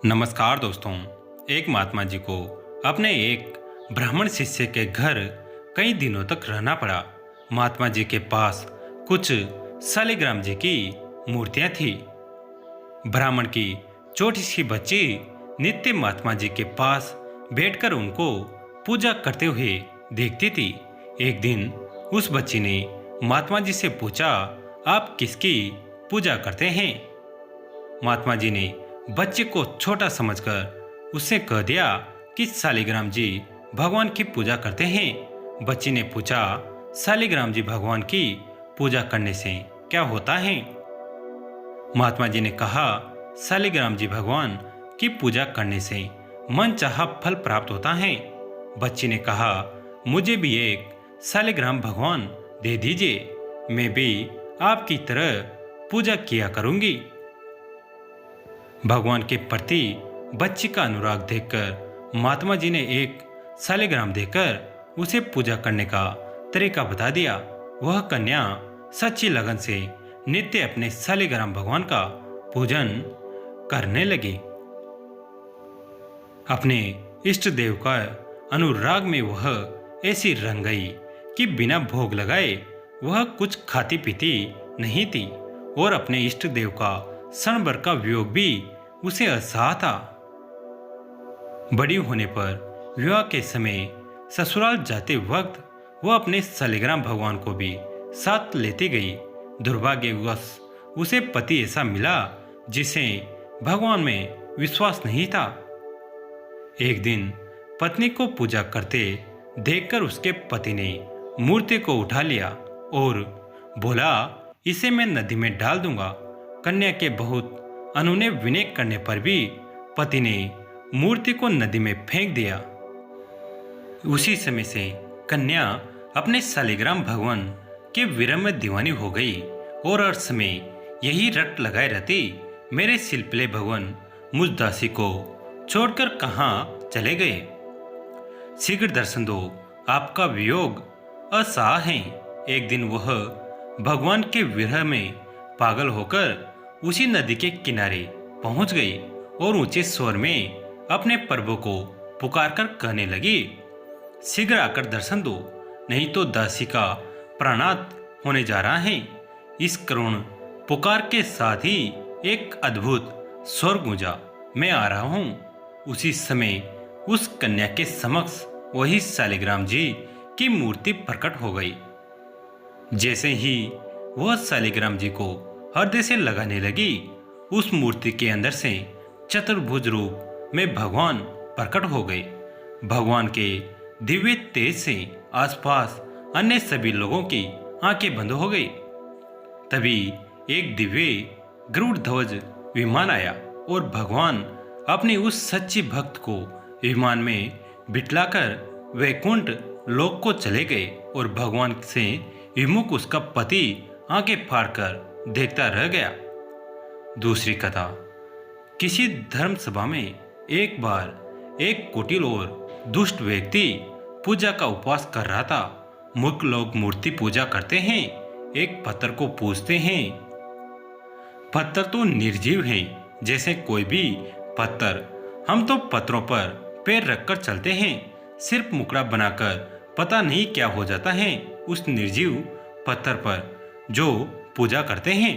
नमस्कार दोस्तों। एक महात्मा जी को अपने एक ब्राह्मण शिष्य के घर कई दिनों तक रहना पड़ा। महात्मा जी के पास कुछ शालिग्राम जी की मूर्तियां थी। ब्राह्मण की छोटी सी बच्ची नित्य महात्मा जी के पास बैठकर उनको पूजा करते हुए देखती थी। एक दिन उस बच्ची ने महात्मा जी से पूछा, आप किसकी पूजा करते हैं? महात्मा जी ने बच्चे को छोटा समझकर उससे कह दिया कि शालिग्राम जी भगवान की पूजा करते हैं। बच्ची ने पूछा, शालिग्राम जी भगवान की पूजा करने से क्या होता है? महात्मा जी ने कहा, शालिग्राम जी भगवान की पूजा करने से मनचाहा फल प्राप्त होता है। बच्ची ने कहा, मुझे भी एक शालिग्राम भगवान दे दीजिए, मैं भी आपकी तरह पूजा किया करूंगी। भगवान के प्रति बच्ची का अनुराग देखकर महात्मा जी ने एक शालिग्राम देकर उसे पूजा करने का तरीका बता दिया। वह कन्या सच्ची लगन से नित्य अपने शालिग्राम भगवान का पूजन करने लगी। अपने इष्ट देव का अनुराग में वह ऐसी रंग गई कि बिना भोग लगाए वह कुछ खाती पीती नहीं थी और अपने इष्ट देव का क्षण भर का वियोग भी उसे असहा था। बड़ी होने पर विवाह के समय ससुराल जाते वक्त वह अपने शालिग्राम भगवान को भी साथ लेती गई। दुर्भाग्यवश उसे पति ऐसा मिला जिसे भगवान में विश्वास नहीं था। एक दिन पत्नी को पूजा करते देखकर उसके पति ने मूर्ति को उठा लिया और बोला, इसे मैं नदी में डाल दूंगा। कन्या के बहुत अनुनय विनय करने पर भी पति ने मूर्ति को नदी में फेंक दिया। उसी समय से कन्या अपने शालिग्राम भगवान के विरह में दीवानी हो गई और हर समय यही रट लगाए रहती, मेरे शिल्पले भगवान मुझ दासी को छोड़कर कहाँ चले गए? शीघ्र दर्शन दो, आपका वियोग असहा है। एक दिन वह भगवान के विरह में पागल होकर उसी नदी के किनारे पहुंच गई और ऊंचे स्वर में अपने प्रभु को पुकारकर कहने लगी, शीघ्र आकर दर्शन दो, नहीं तो दासी का प्राणात होने जा रहा है। इस करुण पुकार के साथ ही एक अद्भुत स्वर गूंजा, मैं आ रहा हूं। उसी समय उस कन्या के समक्ष वही शालिग्राम जी की मूर्ति प्रकट हो गई। जैसे ही वह शालिग्राम जी को हृदय से लगाने लगी, उस मूर्ति के अंदर से चतुर्भुज रूप में भगवान प्रकट हो गए। भगवान के दिव्य तेज से आसपास अन्य सभी लोगों की आंखें बंद हो गई। तभी एक दिव्य गरुड़ ध्वज विमान आया और भगवान अपने उस सच्ची भक्त को विमान में बिठलाकर वैकुंठ लोक को चले गए और भगवान से विमुख उसका पति आंखें फाड़कर देखता रह गया। दूसरी कथा। किसी धर्म सभा में एक बार एक कुटिल और दुष्ट व्यक्ति पूजा का उपवास कर रहा था। मूर्ख लोग मूर्ति पूजा करते हैं, एक पत्थर को पूजते हैं। पत्थर तो निर्जीव है, जैसे कोई भी पत्थर। हम तो पत्थरों पर पैर रखकर चलते हैं, सिर्फ मुकड़ा बनाकर पता नहीं क्या हो जाता है उस निर्जीव पत्थर पर जो पूजा करते हैं।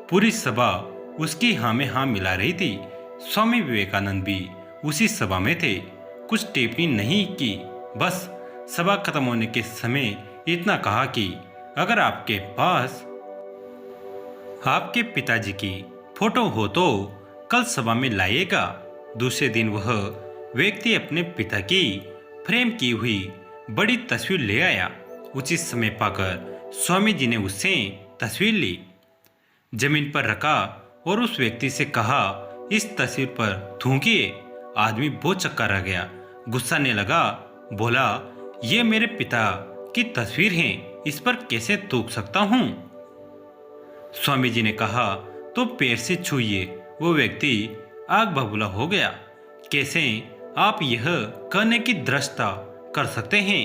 पूरी सभा उसकी हाँ में हाँ मिला रही थी। स्वामी विवेकानंद भी उसी सभा में थे। कुछ टिप्पणी नहीं की, बस सभा खत्म होने के समय इतना कहा कि अगर आपके पास आपके पिताजी की फोटो हो तो कल सभा में लाइएगा। दूसरे दिन वह व्यक्ति अपने पिता की फ्रेम की हुई बड़ी तस्वीर ले आया। उचित समय पाकर स्वामी जी ने उससे तस्वीर ली, जमीन पर रखा और उस व्यक्ति से कहा, इस तस्वीर पर थूकिए। आदमी बहुत चक्का रह गया, गुस्साने लगा, बोला, ये मेरे पिता की तस्वीर है, इस पर कैसे थूक सकता हूँ? स्वामी जी ने कहा, तो पैर से छूइए। वो व्यक्ति आग बबूला हो गया। कैसे आप यह कहने की दृष्टता कर सकते हैं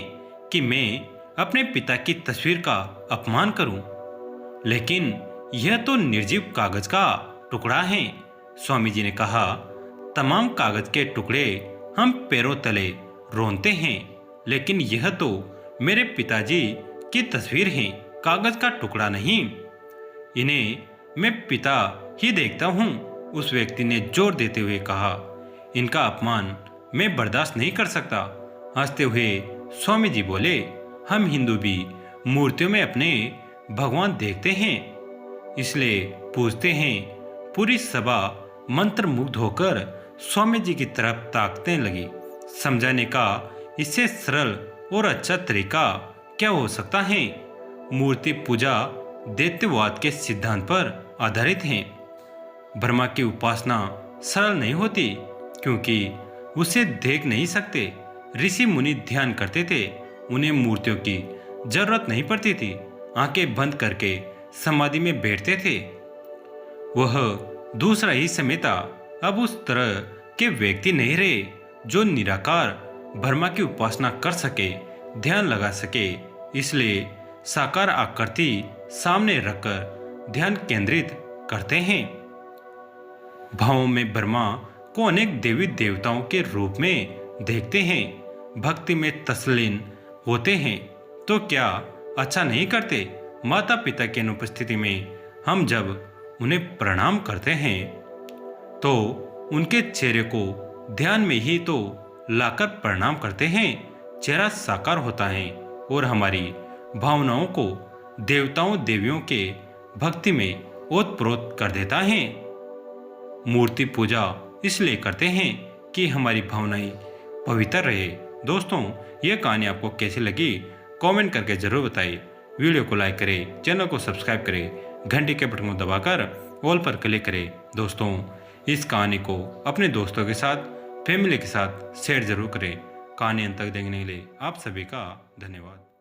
कि मैं अपने पिता की तस्वीर का अपमान करूं? लेकिन यह तो निर्जीव कागज का टुकड़ा है। स्वामी जी ने कहा, तमाम कागज के टुकड़े हम पैरों तले रोनते हैं, लेकिन यह तो मेरे पिताजी की तस्वीर है, कागज का टुकड़ा नहीं। इन्हें मैं पिता ही देखता हूँ, उस व्यक्ति ने जोर देते हुए कहा। इनका अपमान मैं बर्दाश्त नहीं कर सकता। हंसते हुए स्वामी जी बोले, हम हिंदू भी मूर्तियों में अपने भगवान देखते हैं, इसलिए पूजते हैं। पूरी सभा मंत्रमुग्ध होकर स्वामी जी की तरफ ताकने लगी। समझाने का इससे सरल और अच्छा तरीका क्या हो सकता है? मूर्ति पूजा दैत्यवाद के सिद्धांत पर आधारित है। ब्रह्मा की उपासना सरल नहीं होती, क्योंकि उसे देख नहीं सकते। ऋषि मुनि ध्यान करते थे, उन्हें मूर्तियों की जरूरत नहीं पड़ती थी। आंखें बंद करके समाधि में बैठते थे। वह दूसरा ही समय था। अब उस तरह के व्यक्ति नहीं रहे जो निराकार ब्रह्मा की उपासना कर सके, ध्यान लगा सके। इसलिए साकार आकृति सामने रखकर ध्यान केंद्रित करते हैं। भावों में ब्रह्मा को अनेक देवी देवताओं के रूप में देखते हैं, भक्ति में तस्लीन होते हैं। तो क्या अच्छा नहीं करते? माता पिता की अनुपस्थिति में हम जब उन्हें प्रणाम करते हैं तो उनके चेहरे को ध्यान में ही तो लाकर प्रणाम करते हैं। चेहरा साकार होता है और हमारी भावनाओं को देवताओं देवियों के भक्ति में ओतप्रोत कर देता है। मूर्ति पूजा इसलिए करते हैं कि हमारी भावनाएं पवित्र रहे। दोस्तों, यह कहानी आपको कैसी लगी कमेंट करके जरूर बताइए। वीडियो को लाइक करें, चैनल को सब्सक्राइब करें, घंटी के बटन को दबाकर ऑल पर क्लिक करें। दोस्तों, इस कहानी को अपने दोस्तों के साथ, फैमिली के साथ शेयर जरूर करें। कहानी अंत तक देखने के लिए आप सभी का धन्यवाद।